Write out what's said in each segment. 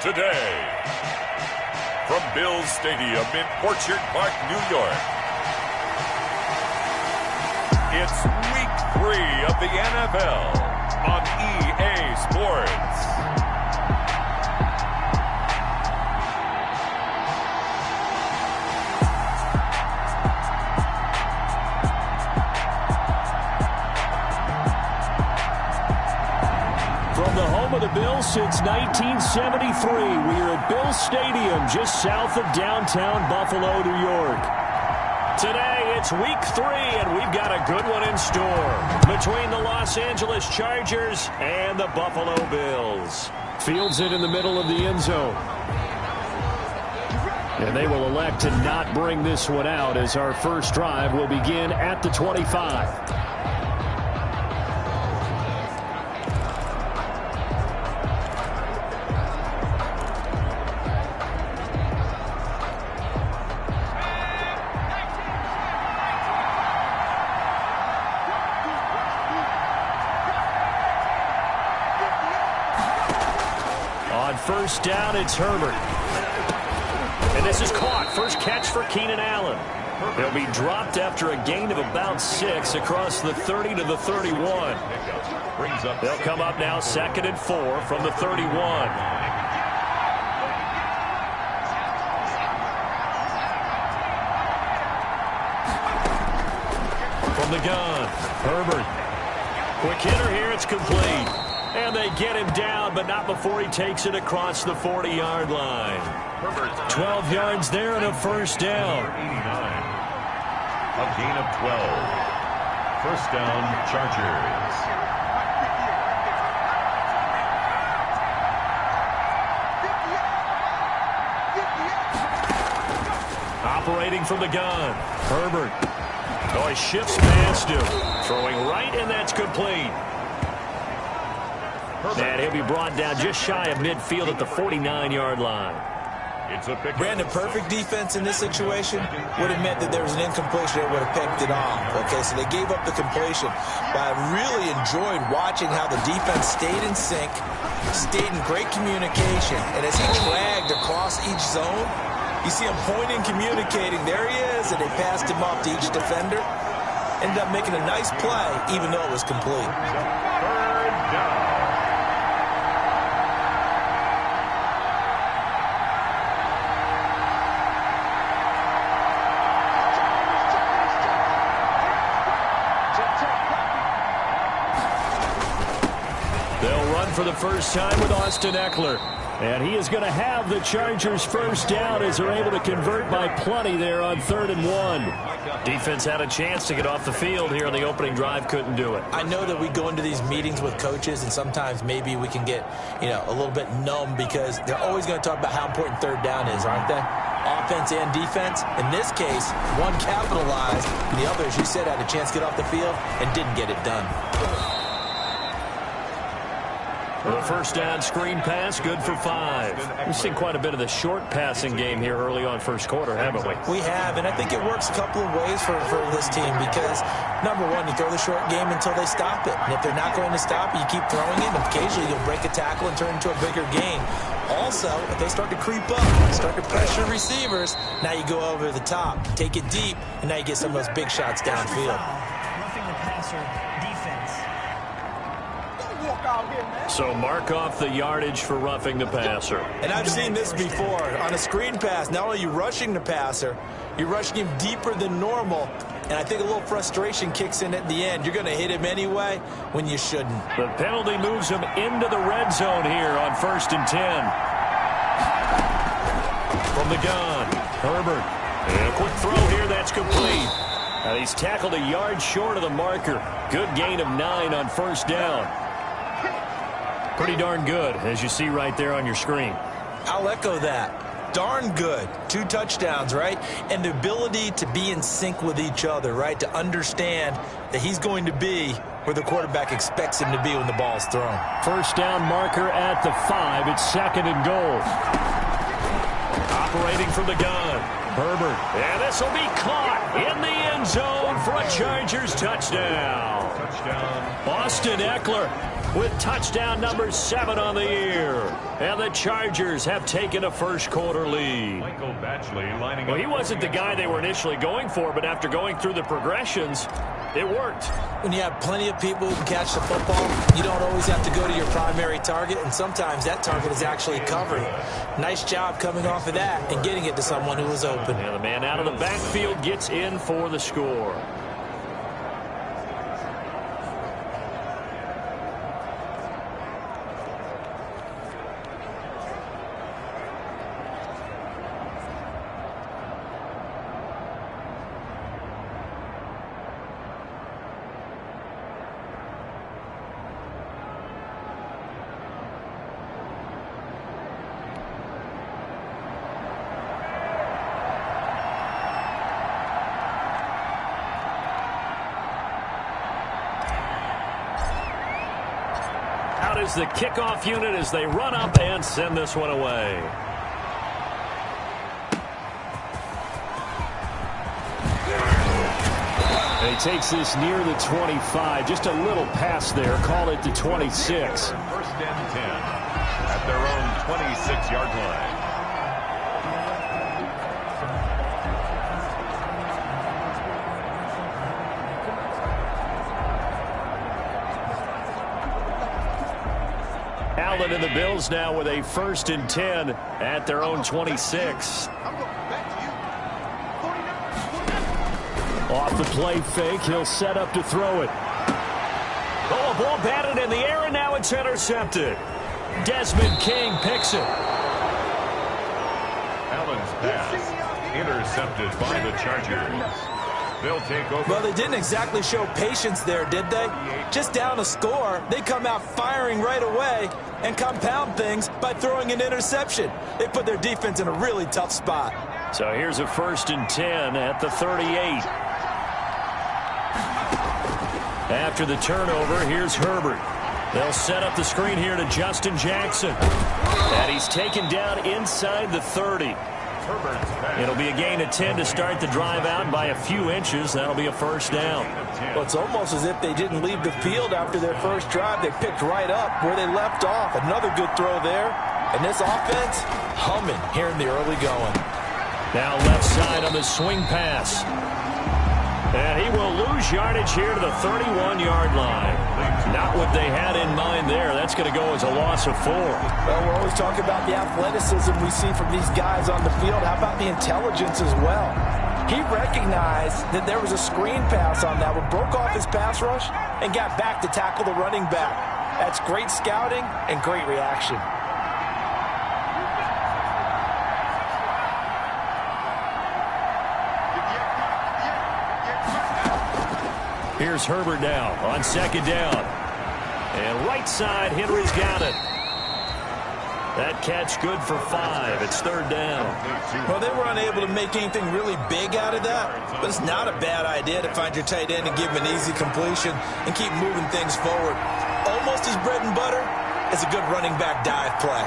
today. From Bills Stadium in Orchard Park, New York, it's Week 3 of the NFL on EA Sports. From the home of the Bills since 1973, we are at Bills Stadium just south of downtown Buffalo, New York. Today, it's Week 3, and we've got a good one in store between the Los Angeles Chargers and the Buffalo Bills. Fields it in the middle of the end zone. And they will elect to not bring this one out as our first drive will begin at the 25. First down, it's Herbert. And this is caught. First catch for Keenan Allen. He'll be dropped after a gain of about 6 across the 30 to the 31. They'll come up now 2nd and 4 from the 31. From the gun, Herbert. Quick hitter here, it's complete. And they get him down, but not before he takes it across the 40-yard line. 12 yards there and a first down. A gain of 12. First down, Chargers. Operating from the gun, Herbert. Oh, he shifts past him. Throwing right, and that's complete. And he'll be brought down just shy of midfield at the 49-yard line. Brandon, perfect defense in this situation would have meant that there was an incompletion that would have picked it off. Okay, so they gave up the completion. But I really enjoyed watching how the defense stayed in sync, stayed in great communication. And as he dragged across each zone, you see him pointing, communicating. There he is, and they passed him off to each defender. Ended up making a nice play, even though it was complete. Third down. For the first time with Austin Ekeler. And he is going to have the Chargers first down as they're able to convert by plenty there on 3rd and 1. Defense had a chance to get off the field here on the opening drive, couldn't do it. I know that we go into these meetings with coaches and sometimes maybe we can get, a little bit numb because they're always going to talk about how important 3rd down is, aren't they? Offense and defense. In this case, one capitalized and the other, as you said, had a chance to get off the field and didn't get it done. The first down screen pass, good for 5. We've seen quite a bit of the short passing game here early on first quarter, haven't we? We have, and I think it works a couple of ways for this team because, number one, you throw the short game until they stop it. And if they're not going to stop it, you keep throwing it, and occasionally you'll break a tackle and turn into a bigger gain. Also, if they start to creep up, start to pressure receivers, now you go over the top, take it deep, and now you get some of those big shots downfield. Roughing the passer defense. So mark off the yardage for roughing the passer. And I've seen this before. On a screen pass, not only are you rushing the passer, you're rushing him deeper than normal. And I think a little frustration kicks in at the end. You're going to hit him anyway when you shouldn't. The penalty moves him into the red zone here on 1st and 10. From the gun, Herbert. And a quick throw here, that's complete. He's tackled a yard short of the marker. Good gain of 9 on first down. Pretty darn good, as you see right there on your screen. I'll echo that. Darn good. 2 touchdowns, right? And the ability to be in sync with each other, right? To understand that he's going to be where the quarterback expects him to be when the ball's thrown. First down marker at the 5. It's 2nd and goal. Operating from the gun. Herbert. And this will be caught in the end zone for a Chargers touchdown. Austin Eckler with touchdown number 7 on the year. And the Chargers have taken a first-quarter lead. Michael Batchley lining Well, up. he wasn't the guy they were initially going for, but after going through the progressions, it worked. When you have plenty of people who can catch the football, you don't always have to go to your primary target, and sometimes that target is actually covering. Nice job coming off of that and getting it to someone who was open. And the man out of the backfield gets in for the score. Is the kickoff unit as they run up and send this one away. And he takes this near the 25. Just a little pass there. Call it the 26. First and 10 at their own 26-yard line. Allen and the Bills now with a first and 10 at their own 26. Off the play fake, he'll set up to throw it. Oh, a ball batted in the air, and now it's intercepted. Desmond King picks it. Allen's pass intercepted by the Chargers. They'll take over. Well, they didn't exactly show patience there, did they? Just down a score, they come out firing right away and compound things by throwing an interception. They put their defense in a really tough spot. So here's a first and 10 at the 38. After the turnover, here's Herbert. They'll set up the screen here to Justin Jackson. And he's taken down inside the 30. It'll be a gain of 10 to start the drive out by a few inches. That'll be a first down. Well, it's almost as if they didn't leave the field after their first drive. They picked right up where they left off. Another good throw there. And this offense, humming here in the early going. Now left side on the swing pass. And he will lose yardage here to the 31-yard line. Not what they had in mind there. That's going to go as a loss of 4. Well, we're always talking about the athleticism we see from these guys on the field. How about the intelligence as well? He recognized that there was a screen pass on that one, broke off his pass rush, and got back to tackle the running back. That's great scouting and great reaction. Here's Herbert now on second down. And right side, Henry's got it. That catch good for 5. It's third down. Well, they were unable to make anything really big out of that, but it's not a bad idea to find your tight end and give him an easy completion and keep moving things forward. Almost as bread and butter as a good running back dive play.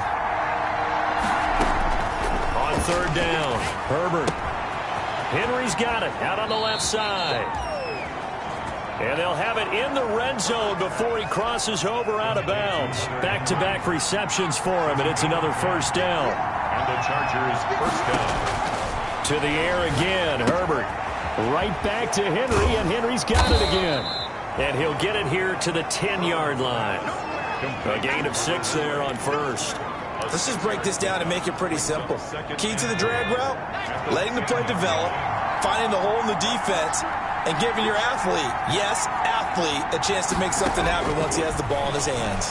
On third down, Herbert. Henry's got it out on the left side. And they'll have it in the red zone before he crosses over out of bounds. Back-to-back receptions for him, and it's another first down. And the Chargers first down. To the air again, Herbert. Right back to Henry, and Henry's got it again. And he'll get it here to the 10-yard line. A gain of 6 there on first. Let's just break this down and make it pretty simple. Key to the drag route, letting the play develop, finding the hole in the defense, and giving your athlete, yes, athlete, a chance to make something happen once he has the ball in his hands.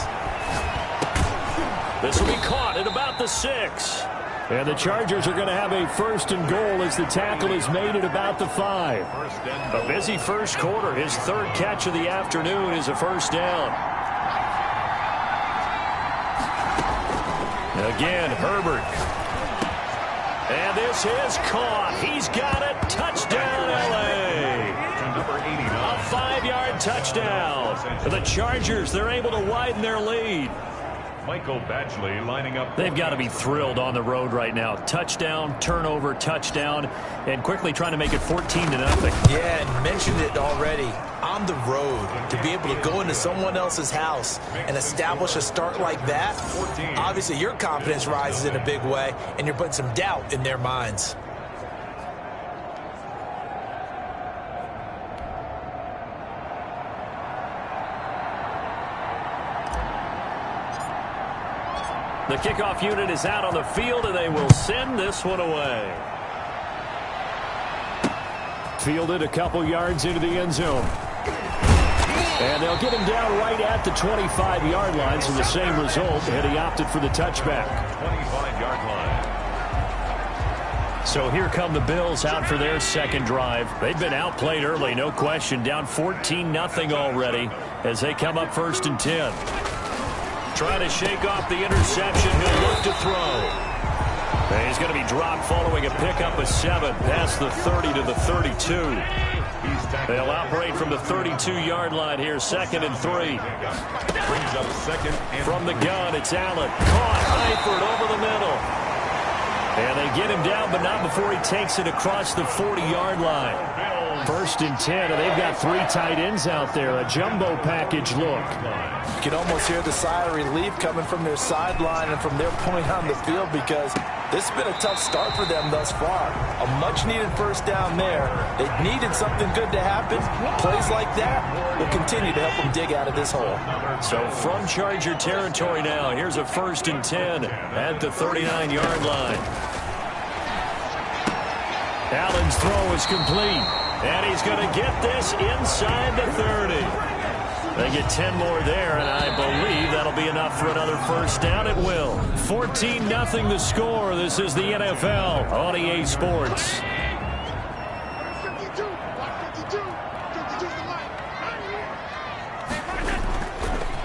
This will be caught at about the 6. And the Chargers are going to have a first and goal as the tackle is made at about the 5. A busy first quarter. His third catch of the afternoon is a first down. Again, Herbert. And this is caught. He's got it. Touchdown, L.A. A 5-yard touchdown. For the Chargers, they're able to widen their lead. Michael Badgley lining up. They've got to be thrilled on the road right now. Touchdown, turnover, touchdown, and quickly trying to make it 14-0. Yeah, and mentioned it already. On the road, to be able to go into someone else's house and establish a start like that, obviously your confidence rises in a big way, and you're putting some doubt in their minds. The kickoff unit is out on the field, and they will send this one away. Fielded a couple yards into the end zone. And they'll get him down right at the 25-yard line, so the same result, and he opted for the touchback. 25-yard line. So here come the Bills out for their second drive. They've been outplayed early, no question, down 14-0 already as they come up 1st and 10. Trying to shake off the interception. He'll look to throw. And he's going to be dropped following a pickup of 7 past the 30 to the 32. They'll operate from the 32-yard line here, 2nd and 3. Brings up 2nd and from the gun, it's Allen. Caught, Eifert over the middle. And they get him down, but not before he takes it across the 40-yard line. 1st and 10, and they've got 3 tight ends out there. A jumbo package look. You can almost hear the sigh of relief coming from their sideline and from their point on the field, because this has been a tough start for them thus far. A much-needed first down there. They needed something good to happen. Plays like that will continue to help them dig out of this hole. So from Charger territory now, here's a 1st and 10 at the 39-yard line. Allen's throw is complete. And he's going to get this inside the 30. They get 10 more there, and I believe that'll be enough for another first down. It will. 14-0 the score. This is the NFL on EA Sports.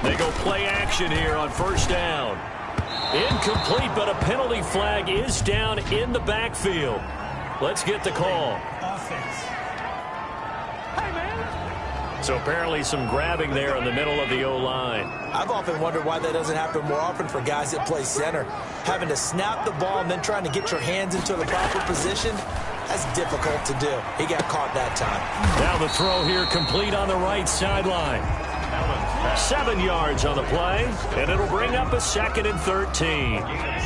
They go play action here on first down. Incomplete, but a penalty flag is down in the backfield. Let's get the call. Offense. So apparently some grabbing there in the middle of the O-line. I've often wondered why that doesn't happen more often for guys that play center. Having to snap the ball and then trying to get your hands into the proper position, that's difficult to do. He got caught that time. Now the throw here complete on the right sideline. 7 yards on the play, and it'll bring up a 2nd and 13.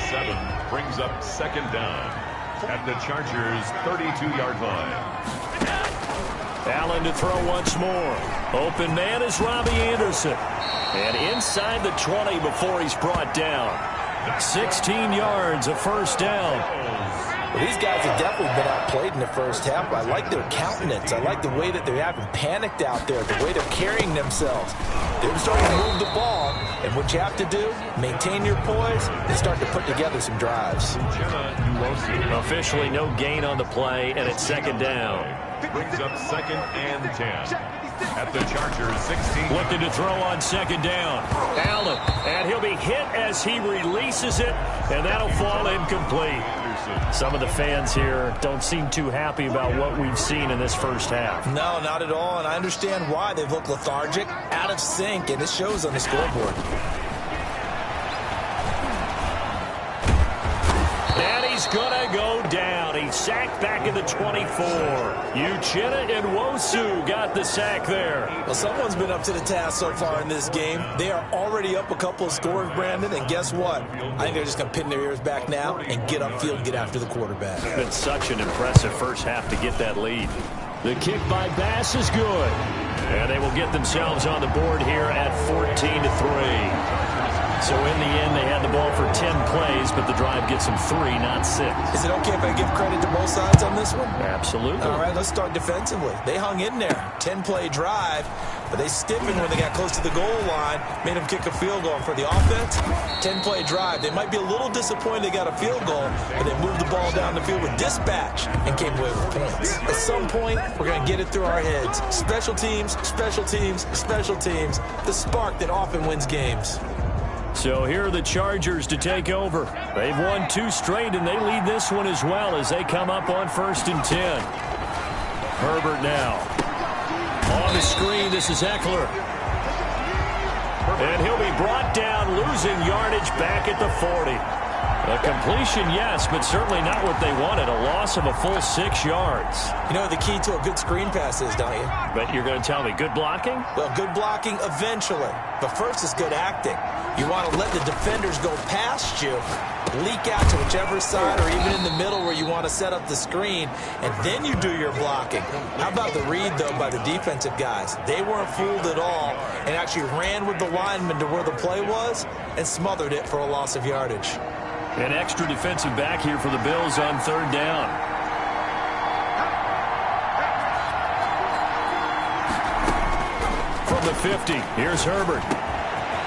7 brings up 2nd down at the Chargers' 32-yard line. Allen to throw once more. Open man is Robbie Anderson. And inside the 20 before he's brought down. 16 yards, a first down. Well, these guys have definitely been outplayed in the first half. I like their countenance. I like the way that they're having panicked out there, the way they're carrying themselves. They're starting to move the ball, and what you have to do, maintain your poise and start to put together some drives. Officially no gain on the play, and it's 2nd down. Brings up 2nd and 10 at the Chargers' 16. Looking to throw on 2nd down. Allen, and he'll be hit as he releases it, and that'll fall incomplete. Some of the fans here don't seem too happy about what we've seen in this first half. No, not at all, and I understand why. They've looked lethargic, out of sync, and it shows on the scoreboard. And he's going to go down. He's sacked back in the 24. Uchenna and Nwosu got the sack there. Well, someone's been up to the task so far in this game. They are already up a couple of scores, Brandon, and guess what? I think they're just going to pin their ears back now and get upfield and get after the quarterback. It's been such an impressive first half to get that lead. The kick by Bass is good. And they will get themselves on the board here at 14-3. So in the end, they had the ball for 10 plays, but the drive gets them 3, not 6. Is it okay if I give credit to both sides on this one? Absolutely. All right, let's start defensively. They hung in there. 10-play drive, but they stiffened when they got close to the goal line, made them kick a field goal. And for the offense, 10-play drive. They might be a little disappointed they got a field goal, but they moved the ball down the field with dispatch and came away with points. At some point, we're going to get it through our heads. Special teams, special teams, special teams. The spark that often wins games. So here are the Chargers to take over. They've won 2 straight, and they lead this one as well as they come up on 1st and 10. Herbert now. On the screen, this is Eckler. And he'll be brought down, losing yardage back at the 40. A completion, yes, but certainly not what they wanted. A loss of a full 6 yards. You know what the key to a good screen pass is, don't you? But you're going to tell me good blocking? Well, good blocking eventually. But first is good acting. You want to let the defenders go past you, leak out to whichever side or even in the middle where you want to set up the screen, and then you do your blocking. How about the read, though, by the defensive guys? They weren't fooled at all and actually ran with the lineman to where the play was and smothered it for a loss of yardage. An extra defensive back here for the Bills on 3rd down. From the 50, here's Herbert.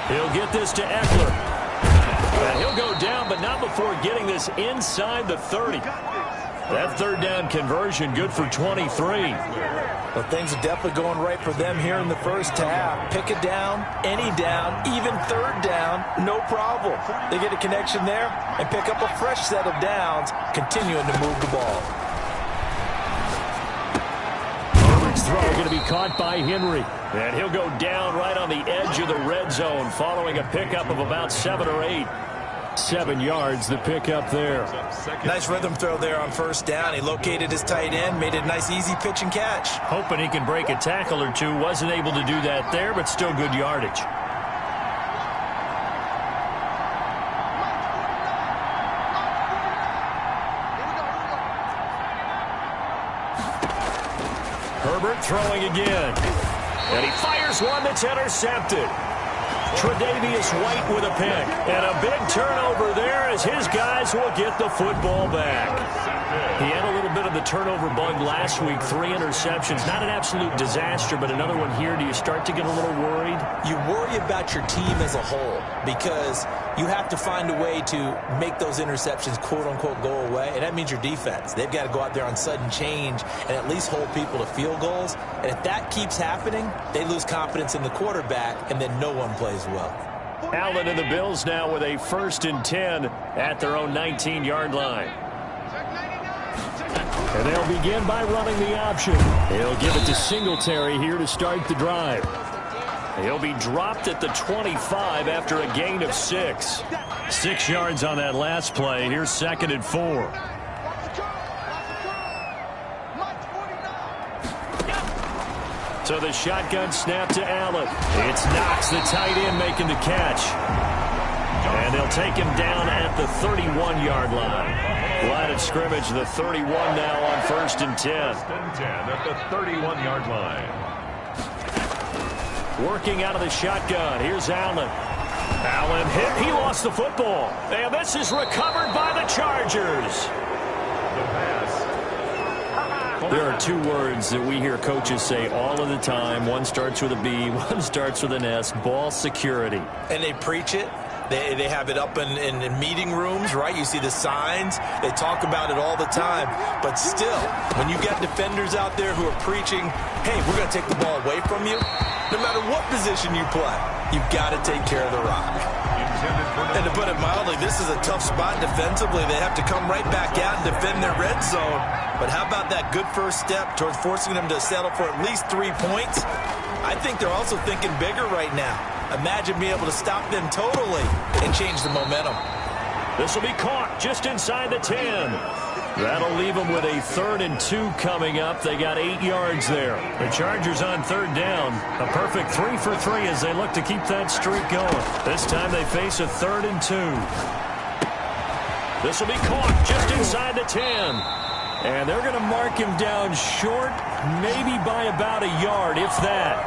He'll get this to Eckler. And he'll go down, but not before getting this inside the 30. That 3rd down conversion good for 23. Well, things are definitely going right for them here in the first half. Pick a down, any down, even 3rd down, no problem. They get a connection there and pick up a fresh set of downs, continuing to move the ball. Herbert's throw going to be caught by Henry. And he'll go down right on the edge of the red zone following a pickup of about 7 or 8. 7 yards, the pickup there. Nice rhythm throw there on 1st down. He located his tight end, made it a nice easy pitch and catch. Hoping he can break a tackle or two. Wasn't able to do that there, but still good yardage. Herbert throwing again. And he fires one that's intercepted. Tre'Davious White with a pick. And a big turnover there as his guys will get the football back. He had a little bit of the turnover bug last week. 3 interceptions. Not an absolute disaster, but another one here. Do you start to get a little worried? You worry about your team as a whole because you have to find a way to make those interceptions, quote-unquote, go away. And that means your defense. They've got to go out there on sudden change and at least hold people to field goals. And if that keeps happening, they lose confidence in the quarterback, and then no one plays well. Allen and the Bills now with a 1st and 10 at their own 19-yard line. And they'll begin by running the option. He'll give it to Singletary here to start the drive. He'll be dropped at the 25 after a gain of 6. 6 yards on that last play. Here's 2nd and 4. So the shotgun snap to Allen. It's Knox, the tight end, making the catch. And they'll take him down at the 31-yard line. Line of scrimmage, the 31 now on 1st and 10. At the 31-yard line. Working out of the shotgun. Here's Allen. Allen hit. He lost the football. And this is recovered by the Chargers. There are 2 words that we hear coaches say all of the time. One starts with a B, one starts with an S. Ball security. And they preach it. They have it up in meeting rooms, right? You see the signs. They talk about it all the time. But still, when you got defenders out there who are preaching, hey, we're going to take the ball away from you, no matter what position you play, you've got to take care of the rock. And to put it mildly, this is a tough spot defensively. They have to come right back out and defend their red zone. But how about that good first step towards forcing them to settle for at least 3 points? I think they're also thinking bigger right now. Imagine being able to stop them totally and change the momentum. This will be caught just inside the 10. That'll leave them with a 3rd and 2 coming up. They got 8 yards there. The Chargers on 3rd down. A perfect 3 for 3 as they look to keep that streak going. This time they face a 3rd and 2. This will be caught just inside the 10. And they're going to mark him down short, maybe by about a yard, if that.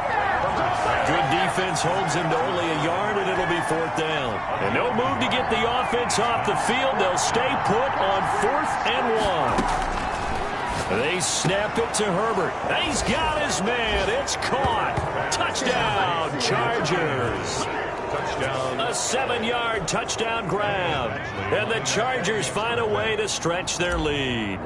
Good defense holds him to only a yard, and it'll be 4th down. And no move to get the offense off the field. They'll stay put on 4th and 1. They snap it to Herbert. He's got his man. It's caught. Touchdown, Chargers. Touchdown. A 7-yard touchdown grab. And the Chargers find a way to stretch their lead.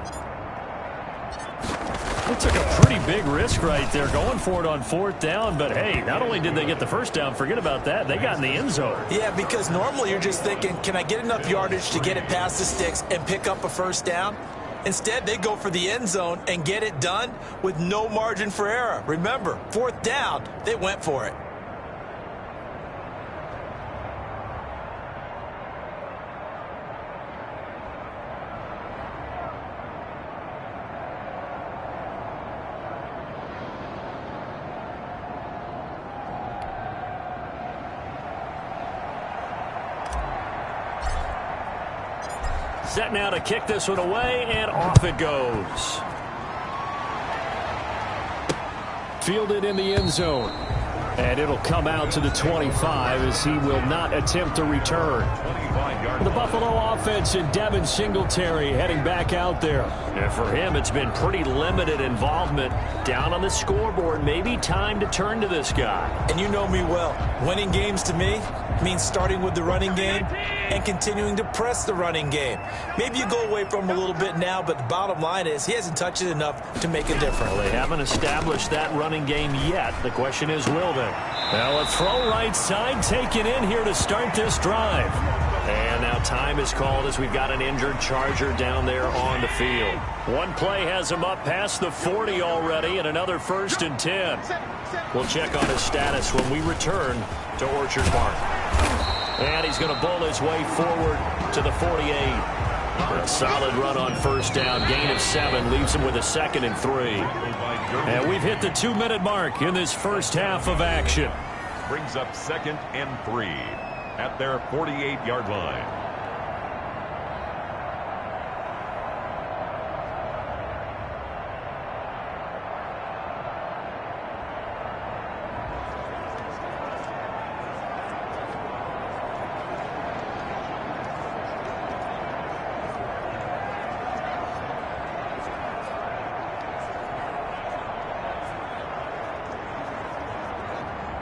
They took a pretty big risk right there going for it on 4th down. But, hey, not only did they get the first down, forget about that, they got in the end zone. Yeah, because normally you're just thinking, can I get enough yardage to get it past the sticks and pick up a first down? Instead, they go for the end zone and get it done with no margin for error. Remember, 4th down, they went for it. Set now to kick this one away, and off it goes. Fielded in the end zone. And it'll come out to the 25 as he will not attempt to return. The Buffalo offense and Devin Singletary heading back out there. And for him, it's been pretty limited involvement down on the scoreboard. Maybe time to turn to this guy. And you know me well. Winning games to me means starting with the running game and continuing to press the running game. Maybe you go away from him a little bit now, but the bottom line is he hasn't touched it enough to make a difference. Well, they haven't established that running game yet. The question is, will they? Now a throw right side taken in here to start this drive. And now time is called as we've got an injured Charger down there on the field. One play has him up past the 40 already, and another 1st and 10. We'll check on his status when we return to Orchard Park. And he's going to bowl his way forward to the 48. A solid run on 1st down. Gain of 7 leaves him with a 2nd and 3. And we've hit the 2-minute mark in this first half of action. Brings up 2nd and 3 at their 48-yard line.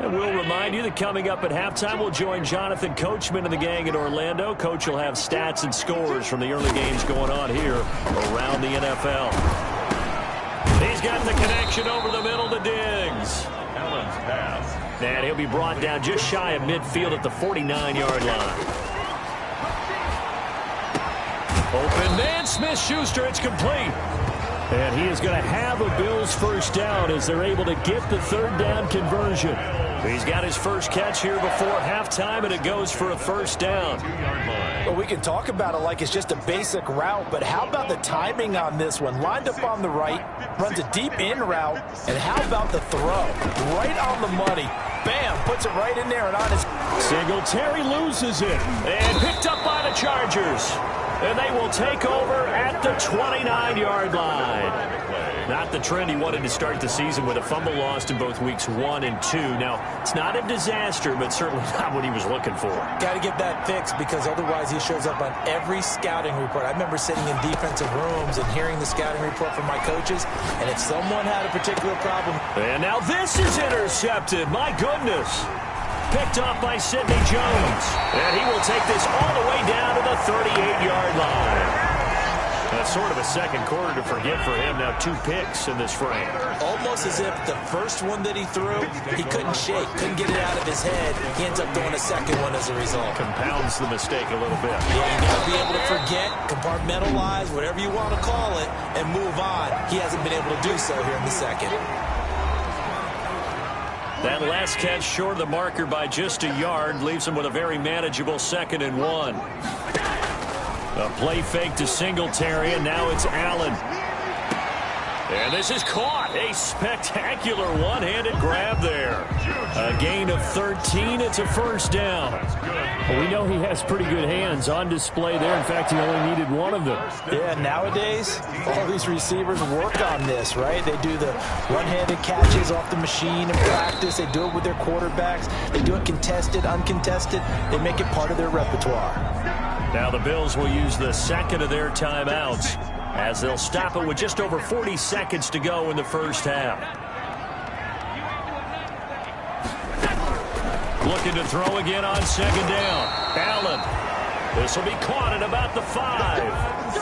And we'll remind you that coming up at halftime, we'll join Jonathan Coachman and the gang in Orlando. Coach will have stats and scores from the early games going on here around the NFL. He's got the connection over the middle to Diggs. Allen's pass. And he'll be brought down just shy of midfield at the 49-yard line. Open man, Smith-Schuster, it's complete. And he is going to have a Bills first down as they're able to get the 3rd down conversion. He's got his first catch here before halftime, and it goes for a 1st down. Well, we can talk about it like it's just a basic route, but how about the timing on this one? Lined up on the right, runs a deep in route, and how about the throw? Right on the money. Bam, puts it right in there and on his... Singletary loses it, and picked up by the Chargers. And they will take over at the 29-yard line. Not the trend he wanted to start the season with a fumble lost in both weeks 1 and 2. Now, it's not a disaster, but certainly not what he was looking for. Got to get that fixed because otherwise he shows up on every scouting report. I remember sitting in defensive rooms and hearing the scouting report from my coaches, and if someone had a particular problem... And now this is intercepted. My goodness. Picked off by Sidney Jones. And he will take this all the way down to the 38-yard line. That's sort of a second quarter to forget for him. Now 2 picks in this frame. Almost as if the first one that he threw, he couldn't shake, couldn't get it out of his head. He ends up throwing a second one as a result. Compounds the mistake a little bit. Yeah, you got to be able to forget, compartmentalize, whatever you want to call it, and move on. He hasn't been able to do so here in the second. That last catch short of the marker by just a yard leaves him with a very manageable 2nd and 1. A play fake to Singletary, and now it's Allen. And this is caught. A spectacular one-handed grab there. A gain of 13. It's a 1st down. Well, we know he has pretty good hands on display there. In fact, he only needed one of them. Yeah, nowadays, all these receivers work on this, right? They do the one-handed catches off the machine in practice. They do it with their quarterbacks. They do it contested, uncontested. They make it part of their repertoire. Now the Bills will use the 2nd of their timeouts as they'll stop it with just over 40 seconds to go in the first half. Looking to throw again on 2nd down. Allen. This will be caught at about the 5.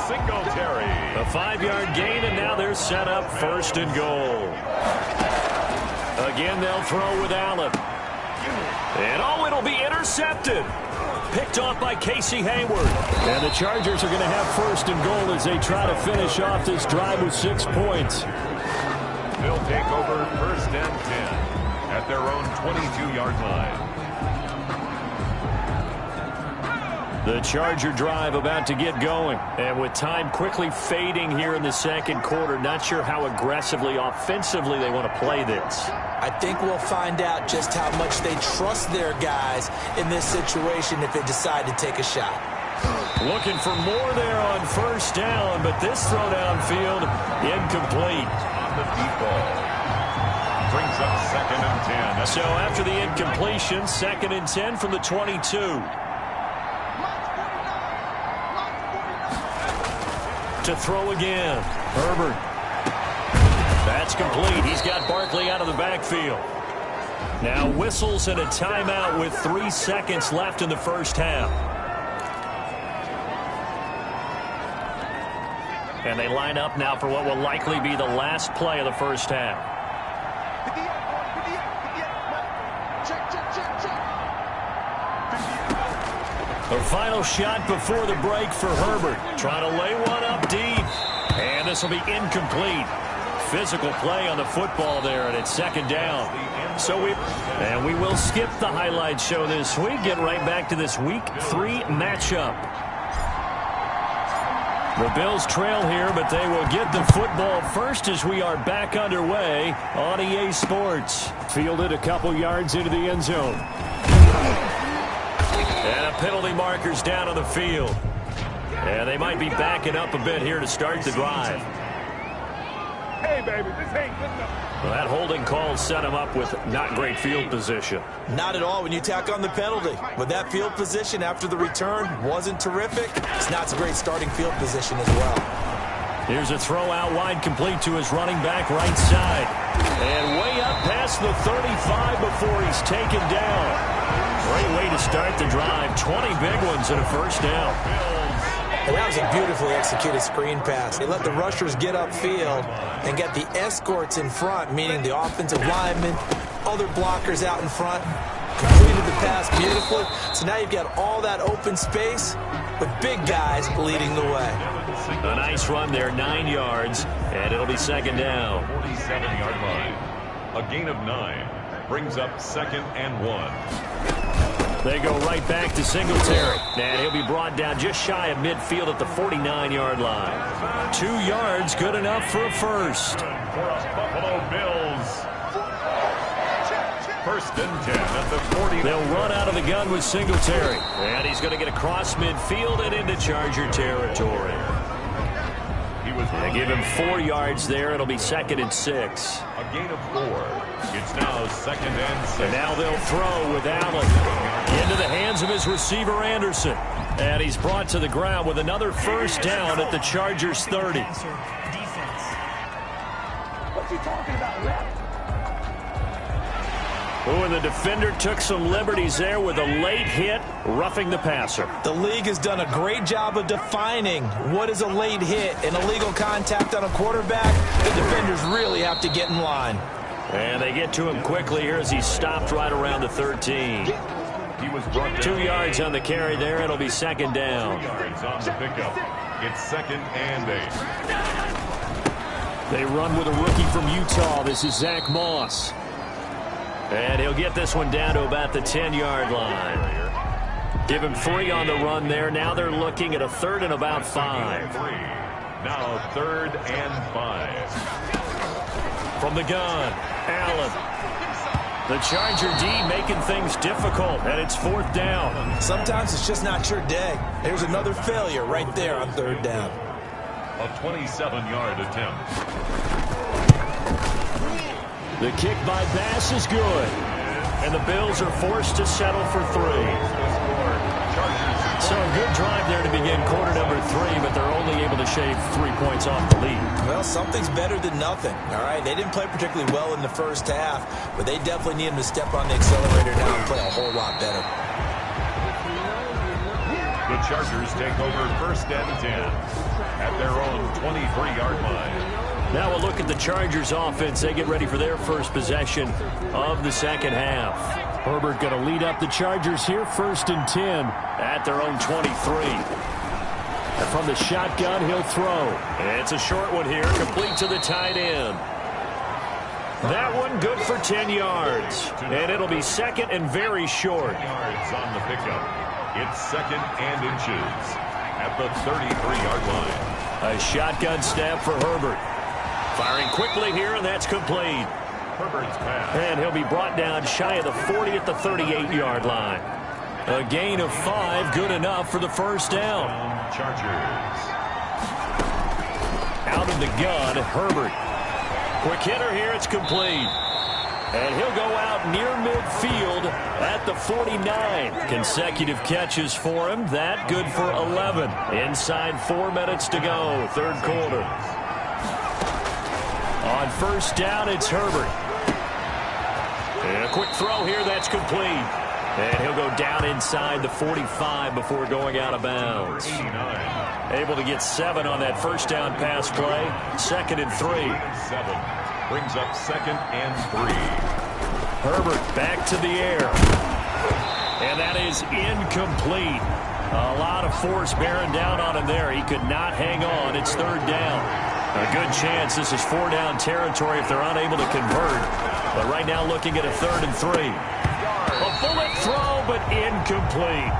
Singletary. A 5-yard gain, and now they're set up 1st and goal. Again, they'll throw with Allen. And oh, it'll be intercepted. Picked off by Casey Hayward. And the Chargers are going to have 1st and goal as they try to finish off this drive with 6 points. They'll take over 1st and 10 at their own 22-yard line. The Charger drive about to get going. And with time quickly fading here in the second quarter, not sure how aggressively, offensively they want to play this. I think we'll find out just how much they trust their guys in this situation if they decide to take a shot. Looking for more there on first down, but this throw downfield incomplete. On the deep ball. Brings up 2nd and 10. So after the incompletion, 2nd and 10 from the 22. To throw again. Herbert. That's complete. He's got Barkley out of the backfield. Now whistles and a timeout with 3 seconds left in the first half. And they line up now for what will likely be the last play of the first half. The final shot before the break for Herbert. Trying to lay one up deep. And this will be incomplete. Physical play on the football there, and it's 2nd down. So we will skip the highlight show this week. Get right back to this Week 3 matchup. The Bills trail here, but they will get the football first as we are back underway on EA Sports. Fielded a couple yards into the end zone. And a penalty marker's down on the field. And they might be backing up a bit here to start the drive. Hey, baby, this ain't good enough. Well, that holding call set him up with not great field position. Not at all when you tack on the penalty. But that field position after the return wasn't terrific. It's not a great starting field position as well. Here's a throw out wide, complete to his running back right side. And way up past the 35 before he's taken down. Great way to start the drive. 20 big ones and a first down. And that was a beautifully executed screen pass. They let the rushers get upfield and get the escorts in front, meaning the offensive linemen, other blockers out in front. Completed the pass beautifully. So now you've got all that open space with big guys leading the way. A nice run there, 9 yards, and it'll be 2nd down. 47-yard line. A gain of 9. Brings up 2nd and 1. They go right back to Singletary. And he'll be brought down just shy of midfield at the 49-yard line. 2 yards, good enough for a first. For a Buffalo Bills. 1st and 10 at the 40. They'll run out of the gun with Singletary. And he's going to get across midfield and into Charger territory. They give him 4 yards there. It'll be 2nd and 6. A gain of 4. It's now 2nd and 6. And now they'll throw with Allen into the hands of his receiver, Anderson. And he's brought to the ground with another first down at the Chargers 30. What you talking about, ref? Oh, and the defender took some liberties there with a late hit, roughing the passer. The league has done a great job of defining what is a late hit and illegal contact on a quarterback. The defenders really have to get in line. And they get to him quickly here as he stopped right around the 13. He was brought down. 2 yards on the carry there. It'll be 2nd down. 2 yards on the pickup. It's 2nd and 8. They run with a rookie from Utah. This is Zach Moss. And he'll get this one down to about the 10-yard line. Give him 3 on the run there. Now they're looking at a 3rd and about 5. Now 3rd and 5. From the gun, Allen. The Charger D making things difficult, and it's 4th down. Sometimes it's just not your day. There's another failure right there on 3rd down. A 27-yard attempt. The kick by Bass is good. And the Bills are forced to settle for 3. So a good drive there to begin quarter number 3, but they're only able to shave 3 points off the lead. Well, something's better than nothing, all right? They didn't play particularly well in the first half, but they definitely need them to step on the accelerator now and play a whole lot better. The Chargers take over 1st and 10 at their own 23-yard line. Now we'll look at the Chargers offense. They get ready for their first possession of the 2nd half. Herbert going to lead up the Chargers here, 1st and 10 at their own 23. And from the shotgun, he'll throw. It's a short one here, complete to the tight end. That one good for 10 yards. And it'll be 2nd and very short. 10 yards on the pickup. It's 2nd and inches at the 33-yard line. A shotgun snap for Herbert. Firing quickly here, and that's complete. Herbert's pass. And he'll be brought down shy of the 40 at the 38-yard line. A gain of 5, good enough for the first down. Chargers. Out in the gun, Herbert. Quick hitter here, it's complete. And he'll go out near midfield at the 49. Consecutive catches for him. That good for 11. Inside 4 minutes to go, third quarter. On first down, it's Herbert. And a quick throw here, that's complete. And he'll go down inside the 45 before going out of bounds. Able to get 7 on that first down pass play. 2nd and 3. 7 brings up 2nd and 3. Herbert back to the air. And that is incomplete. A lot of force bearing down on him there. He could not hang on. It's 3rd down. A good chance this is 4-down territory if they're unable to convert. But right now looking at a 3rd and 3. A bullet throw, but incomplete.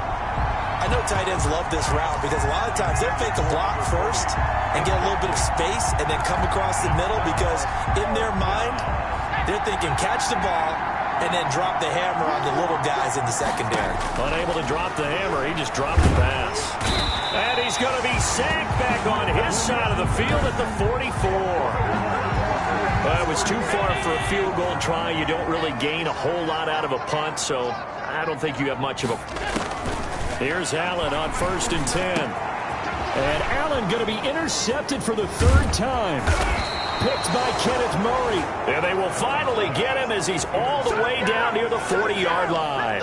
I know tight ends love this route because a lot of times they'll fake a block first and get a little bit of space and then come across the middle because in their mind, they're thinking catch the ball and then drop the hammer on the little guys in the secondary. Unable to drop the hammer, he just dropped the pass. And he's going to be sacked back on his side of the field at the 44. Well, it was too far for a field goal try. You don't really gain a whole lot out of a punt, so I don't think you have much of a... Here's Allen on 1st and 10. And Allen going to be intercepted for the 3rd time. Picked by Kenneth Murray. And they will finally get him as he's all the way down near the 40-yard line.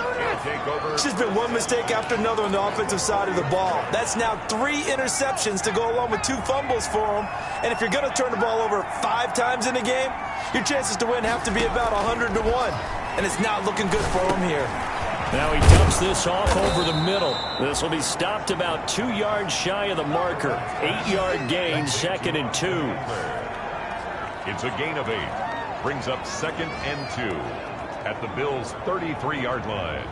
It's just been one mistake after another on the offensive side of the ball. That's now 3 interceptions to go along with 2 fumbles for him. And if you're going to turn the ball over 5 times in a game, your chances to win have to be about 100 to 1. And it's not looking good for him here. Now he dumps this off over the middle. This will be stopped about 2 yards shy of the marker. 8-yard gain, 2nd and 2. It's a gain of 8. Brings up 2nd and 2 at the Bills' 33-yard line.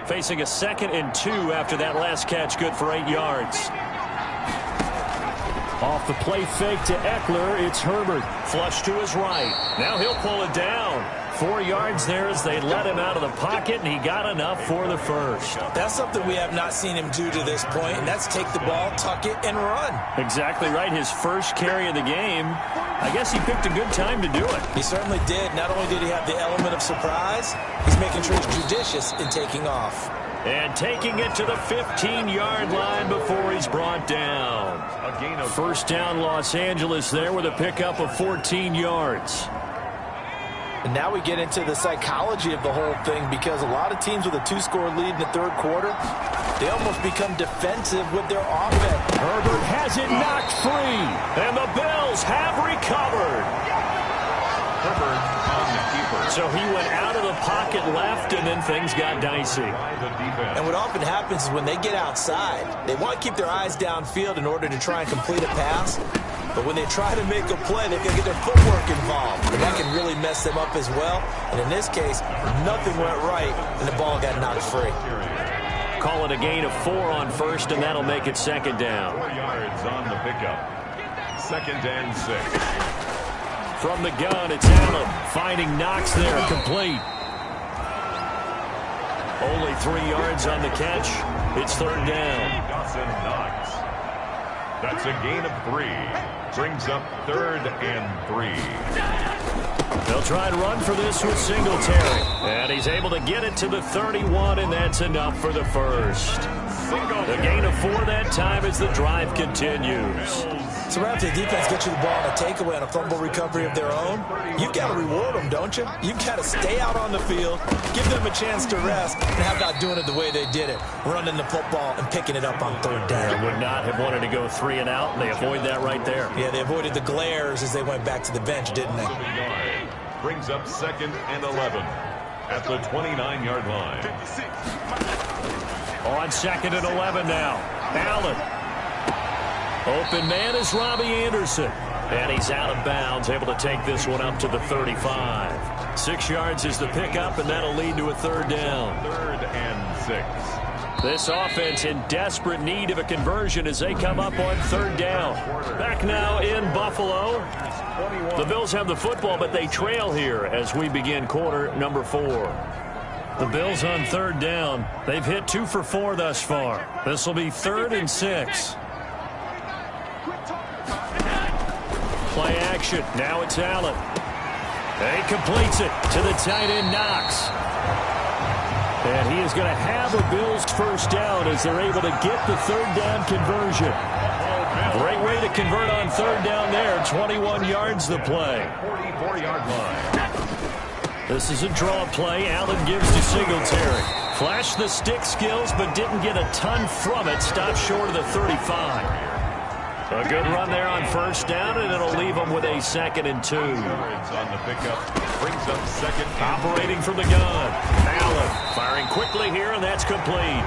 Facing a 2nd and 2 after that last catch, good for 8 yards. Off the play fake to Eckler, it's Herbert. Flush to his right. Now he'll pull it down. 4 yards there as they let him out of the pocket, and he got enough for the first. That's something we have not seen him do to this point, and that's take the ball, tuck it, and run. Exactly right. His first carry of the game. I guess he picked a good time to do it. He certainly did. Not only did he have the element of surprise, he's making sure he's judicious in taking off. And taking it to the 15-yard line before he's brought down. A gain of 1st down Los Angeles there with a pickup of 14 yards. And now we get into the psychology of the whole thing because a lot of teams with a 2-score lead in the 3rd quarter, they almost become defensive with their offense. Herbert has it knocked free, and the Bills have recovered. Herbert on the keeper. So he went out of the pocket left, and then things got dicey. And what often happens is when they get outside, they want to keep their eyes downfield in order to try and complete a pass. But when they try to make a play, they've got to get their footwork involved. And that can really mess them up as well. And in this case, nothing went right, and the ball got knocked free. Call it a gain of 4 on 1st, and that'll make it 2nd down. 4 yards on the pickup. 2nd and 6. From the gun, it's Allen. Finding Knox there, complete. Only 3 yards on the catch. It's 3rd down. Dawson Knox. That's a gain of 3. Brings up 3rd and 3. They'll try and run for this with Singletary. And he's able to get it to the 31, and that's enough for the first. The gain of 4 that time as the drive continues. So right after the defense gets you the ball on a takeaway on a fumble recovery of their own, you've got to reward them, don't you? You've got to stay out on the field, give them a chance to rest, and how about doing it the way they did it, running the football and picking it up on 3rd down. They would not have wanted to go 3 and out, and they avoid that right there. Yeah, they avoided the glares as they went back to the bench, didn't they? Brings up 2nd and 11 at the 29-yard line. On 2nd and 11 now. Allen. Open man is Robbie Anderson. And he's out of bounds, able to take this one up to the 35. 6 yards is the pickup, and that'll lead to a 3rd down. 3rd and 6. This offense in desperate need of a conversion as they come up on third down. Back now in Buffalo. The Bills have the football, but they trail here as we begin quarter number 4. The Bills on third down. They've hit 2 for 4 thus far. This will be 3rd and 6. Play action. Now it's Allen. He completes it to the tight end, Knox. And he is going to have a Bills first down as they're able to get the third down conversion. Great way to convert on third down there. 21 yards the play. 44-yard line. This is a draw play. Allen gives to Singletary. Flashed the stick skills, but didn't get a ton from it. Stopped short of the 35. A good run there on first down, and it'll leave them with a 2nd and 2. On the pickup, brings up 2nd. Operating from the gun. Allen firing quickly here, and that's complete.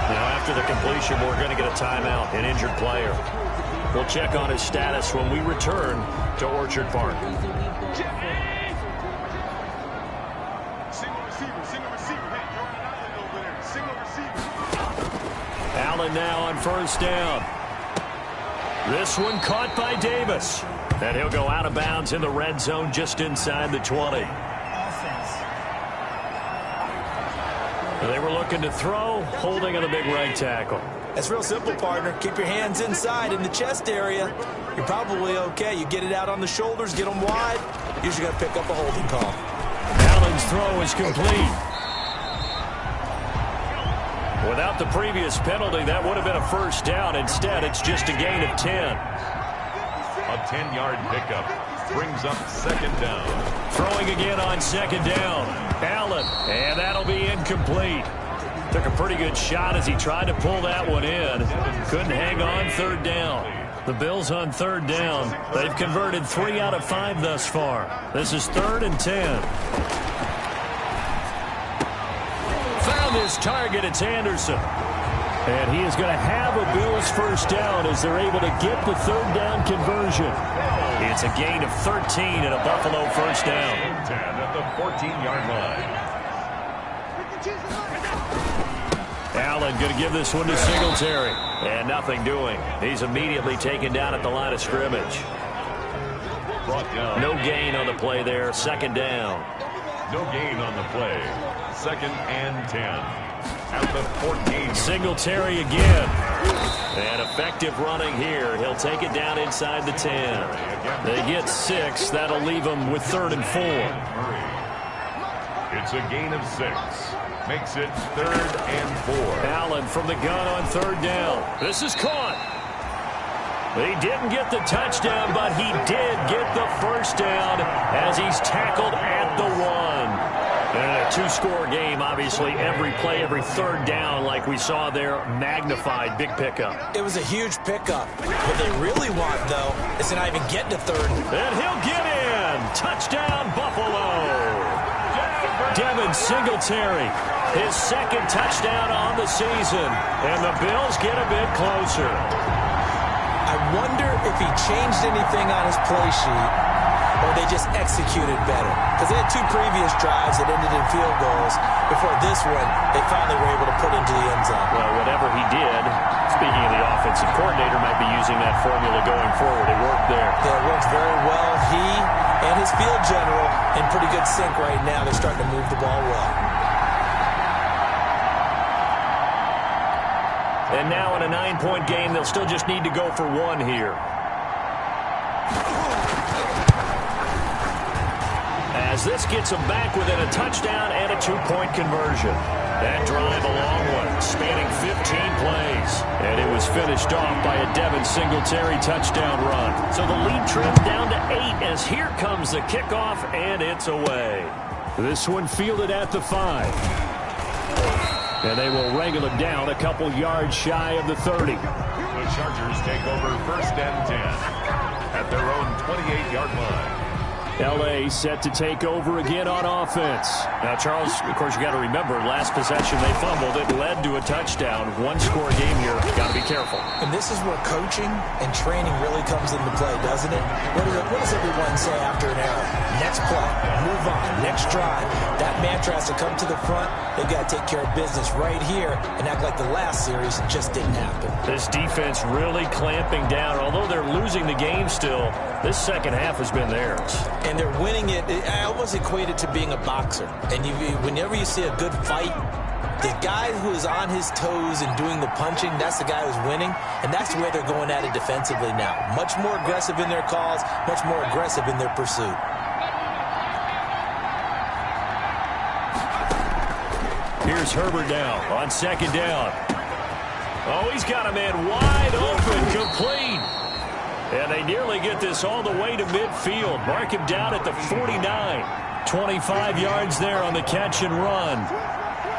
Now after the completion, we're going to get a timeout, an injured player. We'll check on his status when we return to Orchard Park. Allen now on first down. This one caught by Davis. And he'll go out of bounds in the red zone just inside the 20. Offense. They were looking to throw, holding on the big right tackle. That's real simple, partner. Keep your hands inside in the chest area. You're probably okay. You get it out on the shoulders, get them wide. Usually got to pick up a holding call. Allen's throw is complete. Without the previous penalty, that would have been a first down. Instead, it's just a gain of 10. A 10-yard pickup brings up 2nd down. Throwing again on 2nd down. Allen, and that'll be incomplete. Took a pretty good shot as he tried to pull that one in. Couldn't hang on 3rd down. The Bills on 3rd down. They've converted 3 out of 5 thus far. This is 3rd and 10. Found his target. It's Anderson. And he is going to have a Bills first down as they're able to get the 3rd down conversion. It's a gain of 13 and a Buffalo first down. 10 at the 14-yard line. Allen going to give this one to Singletary. And nothing doing. He's immediately taken down at the line of scrimmage. Brought down. No gain on the play there. 2nd down. No gain on the play. 2nd and 10. At the 14. Singletary again. And effective running here. He'll take it down inside the 10. They get 6. That'll leave them with 3rd and 4. It's a gain of 6. Makes it 3rd and 4. Allen from the gun on 3rd down. This is caught. He didn't get the touchdown, but he did get the first down as he's tackled at the 1. And in a 2-score game, obviously, every play, every 3rd down, like we saw there, magnified, big pickup. It was a huge pickup. What they really want, though, is to not even get to 3rd. And he'll get in. Touchdown, Buffalo. Devin Singletary, his 2nd touchdown on the season. And the Bills get a bit closer. I wonder if he changed anything on his play sheet or they just executed better. Because they had 2 previous drives that ended in field goals. Before this one, they finally were able to put into the end zone. Well, whatever he did, speaking of the offensive coordinator, might be using that formula going forward. It worked there. Yeah, it worked very well. He and his field general in pretty good sync right now. They're starting to move the ball well. And now in a 9-point game, they'll still just need to go for 1 here. As this gets them back within a touchdown and a 2-point conversion. That drive a long one, spanning 15 plays. And it was finished off by a Devin Singletary touchdown run. So the lead trimmed down to 8 as here comes the kickoff, and it's away. This one fielded at the 5. And they will wrangle it down a couple yards shy of the 30. The Chargers take over 1st and 10 at their own 28-yard line. L.A. set to take over again on offense. Now, Charles, of course, you got to remember, last possession they fumbled. It led to a touchdown. One-score game here. Got to be careful. And this is where coaching and training really comes into play, doesn't it? What does everyone say after an error? Next play, move on, next drive. That mantra has to come to the front. They've got to take care of business right here and act like the last series just didn't happen. This defense really clamping down. Although they're losing the game still, this second half has been theirs. And they're winning it. I almost equate it to being a boxer. And whenever you see a good fight, the guy who is on his toes and doing the punching, that's the guy who's winning. And that's the way they're going at it defensively now. Much more aggressive in their calls, much more aggressive in their pursuit. Here's Herbert now on second down. Oh, he's got a man wide open, complete. And they nearly get this all the way to midfield. Mark him down at the 49. 25 yards there on the catch and run.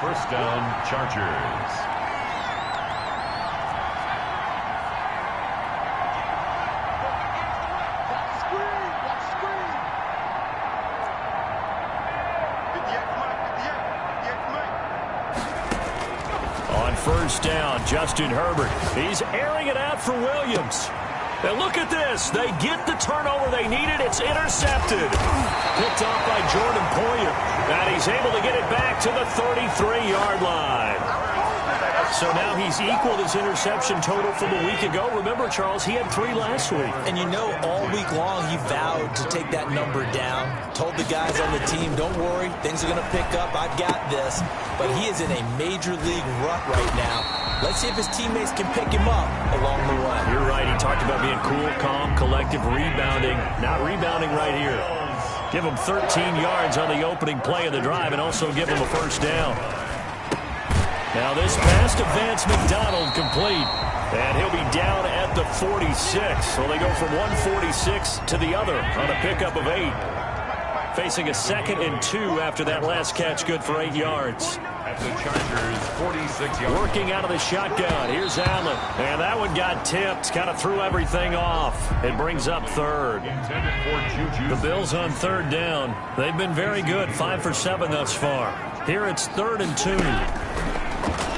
First down, Chargers. On first down, Justin Herbert. He's airing it out for Williams. And look at this. They get the turnover they needed. It's intercepted. Picked off by Jordan Poyer. And he's able to get it back to the 33-yard line. So now he's equaled his interception total from a week ago. Remember, Charles, he had 3 last week. And you know, all week long he vowed to take that number down. Told the guys on the team, don't worry, things are going to pick up. I've got this. But he is in a major league rut right now. Let's see if his teammates can pick him up along the way. You're right. He talked about being cool, calm, collective, rebounding. Not rebounding right here. Give him 13 yards on the opening play of the drive and also give him a first down. Now this pass to Vance McDonald complete. And he'll be down at the 46. So they go from 146 to the other on a pickup of 8. Facing a 2nd and 2 after that last catch, good for 8 yards. At the Chargers, 46 yards. Working out of the shotgun. Here's Allen. And that one got tipped. Kind of threw everything off. It brings up 3rd. The Bills on 3rd down. They've been very good. 5 for 7 thus far. Here it's 3rd and 2.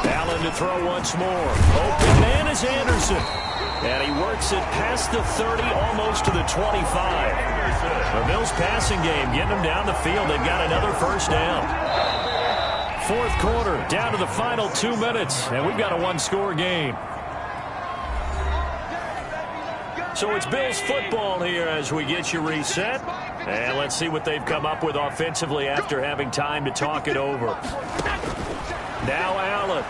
Allen to throw once more. Open man is Anderson. And he works it past the 30, almost to the 25. The Bills passing game, getting them down the field. They've got another first down. 4th quarter, down to the final 2 minutes. And we've got a 1-score game. So it's Bills football here as we get you reset. And let's see what they've come up with offensively after having time to talk it over. Now Allen.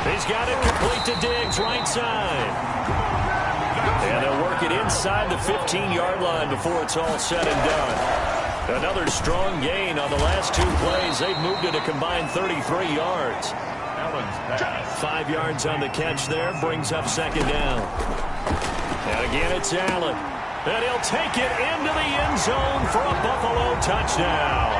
He's got it complete to Diggs, right side. And they'll work it inside the 15-yard line before it's all said and done. Another strong gain on the last 2 plays. They've moved it a combined 33 yards. Allen's pass. 5 yards on the catch there, brings up 2nd down. And again, it's Allen. And he'll take it into the end zone for a Buffalo touchdown.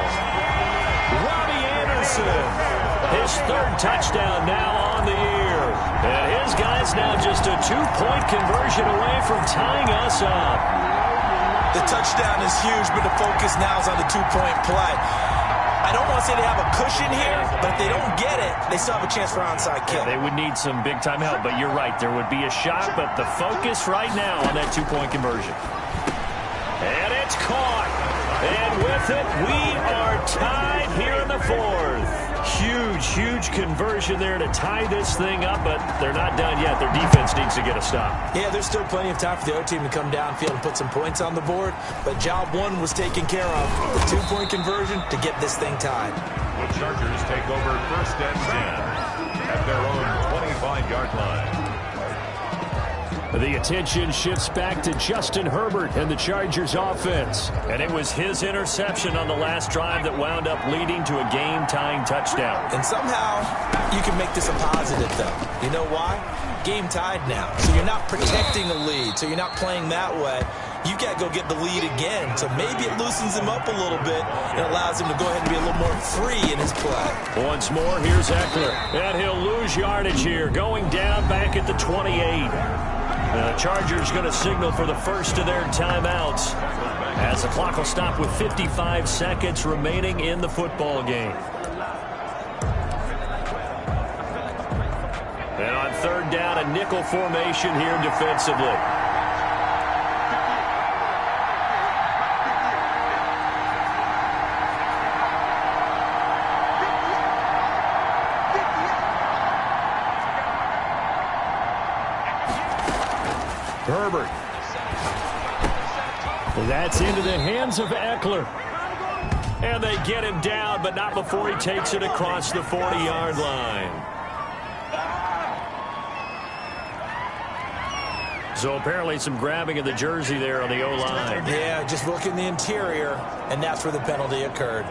Robbie Anderson. His 3rd touchdown now on the year. And his guy's now just a 2-point conversion away from tying us up. The touchdown is huge, but the focus now is on the 2-point play. I don't want to say they have a cushion here, but if they don't get it, they still have a chance for onside kick. They would need some big-time help, but you're right. There would be a shot, but the focus right now on that 2-point conversion. And it's caught. And with it, we are tied here in the 4th. Huge conversion there to tie this thing up, but they're not done yet. Their defense needs to get a stop. Yeah, there's still plenty of time for the O team to come downfield and put some points on the board, but job 1 was taken care of. The 2-point conversion to get this thing tied. The Chargers take over 1st and 10 at their own 25-yard line. The attention shifts back to Justin Herbert and the Chargers offense. And it was his interception on the last drive that wound up leading to a game-tying touchdown. And somehow you can make this a positive, though. You know why? Game tied now. So you're not protecting the lead. So you're not playing that way. You got to go get the lead again. So maybe it loosens him up a little bit and allows him to go ahead and be a little more free in his play. Once more, here's Eckler. And he'll lose yardage here, going down back at the 28. The Chargers going to signal for the first of their timeouts as the clock will stop with 55 seconds remaining in the football game. And on third down, a nickel formation here defensively. Herbert. That's into the hands of Eckler. And they get him down, but not before he takes it across the 40-yard line. So apparently some grabbing of the jersey there on the O-line. Yeah, just look in the interior, and that's where the penalty occurred.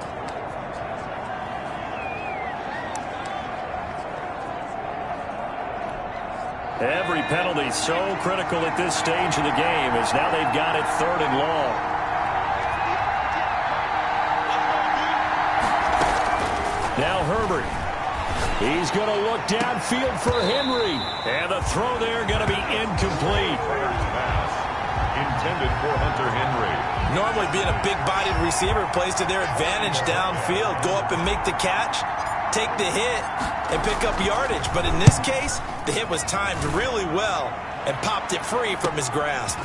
Every penalty so critical at this stage of the game as now they've got it 3rd and long. Now Herbert. He's going to look downfield for Henry. And the throw there going to be incomplete. Intended for Hunter Henry. Normally being a big-bodied receiver plays to their advantage downfield. Go up and make the catch, take the hit, and pick up yardage. But in this case, the hit was timed really well and popped it free from his grasp.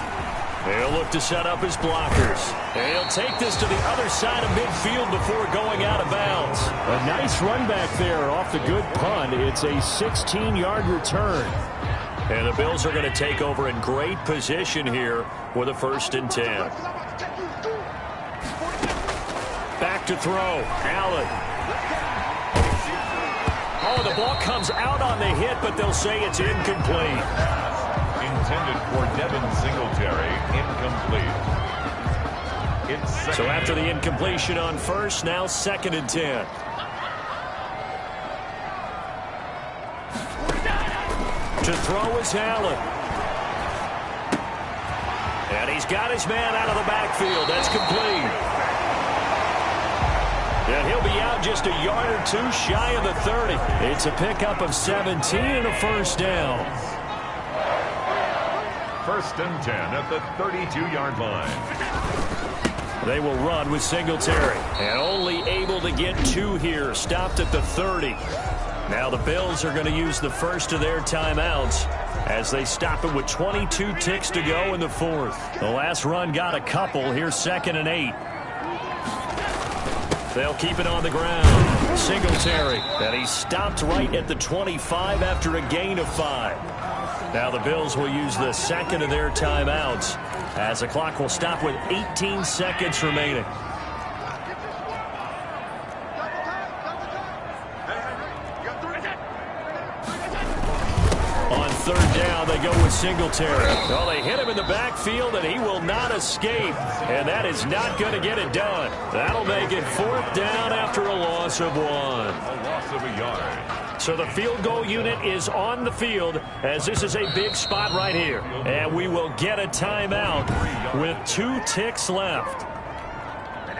He'll look to set up his blockers. And he'll take this to the other side of midfield before going out of bounds. A nice run back there off the good punt. It's a 16-yard return. And the Bills are going to take over in great position here with a 1st and 10. Back to throw. Allen. Oh, the ball comes out on the hit, but they'll say it's incomplete. Intended for Devin Singletary. Incomplete. So after the incompletion on first, now 2nd and 10. To throw is Allen. And he's got his man out of the backfield. That's complete. And he'll be out just a yard or two shy of the 30. It's a pickup of 17 and a 1st down. 1st and 10 at the 32-yard line. They will run with Singletary. And only able to get 2 here. Stopped at the 30. Now the Bills are going to use the first of their timeouts as they stop it with 22 ticks to go in the 4th. The last run got a couple. Here's 2nd and 8. They'll keep it on the ground. Singletary. And he stopped right at the 25 after a gain of 5. Now the Bills will use the 2nd of their timeouts as the clock will stop with 18 seconds remaining. On 3rd down, they go with Singletary. Well, they hit him in the backfield, and he will not escape. And that is not going to get it done. That'll make it 4th down after a loss of 1. A loss of a yard. So the field goal unit is on the field as this is a big spot right here. And we will get a timeout with 2 ticks left.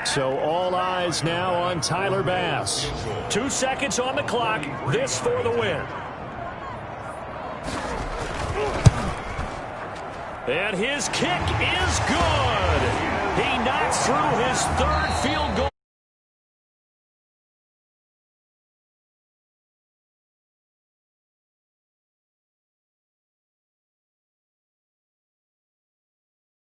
So all eyes now on Tyler Bass. 2 seconds on the clock. This for the win. And his kick is good. He knocks through his 3rd field goal.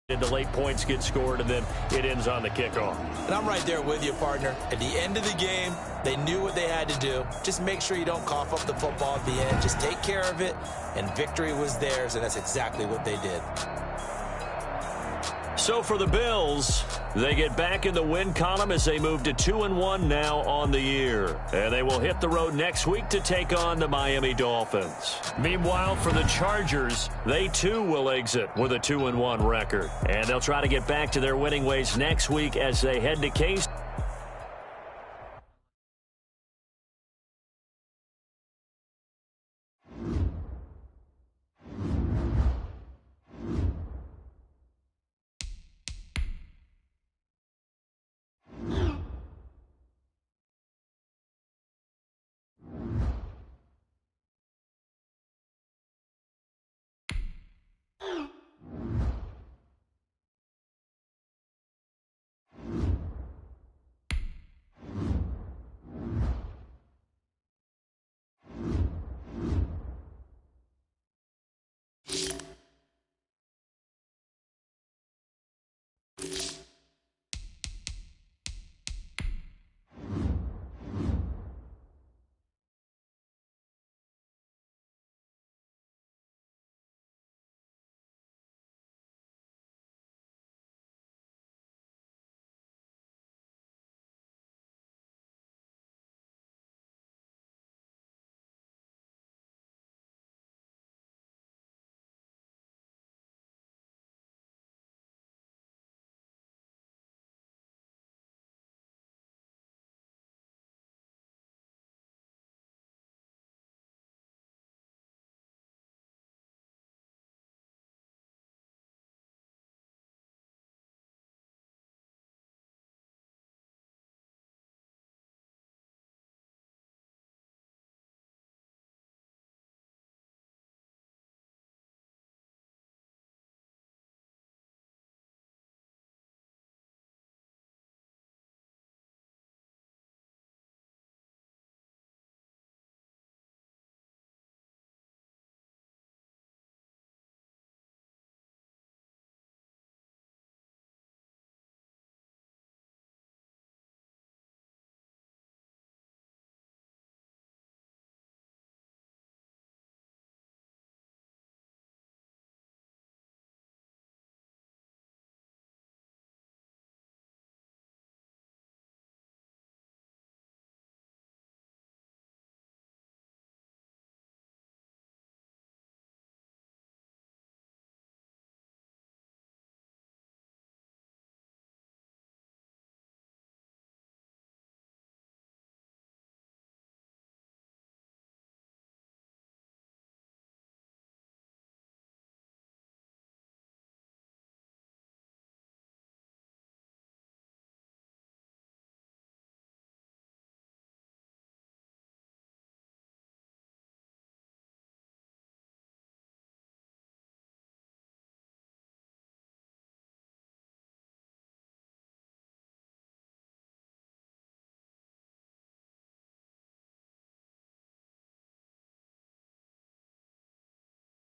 The late points get scored, and then it ends on the kickoff. And I'm right there with you, partner. At the end of the game, they knew what they had to do. Just make sure you don't cough up the football at the end. Just take care of it, and victory was theirs, and that's exactly what they did. So for the Bills, they get back in the win column as they move to 2-1 now on the year. And they will hit the road next week to take on the Miami Dolphins. Meanwhile, for the Chargers, they too will exit with a 2-1 record. And they'll try to get back to their winning ways next week as they head to Case.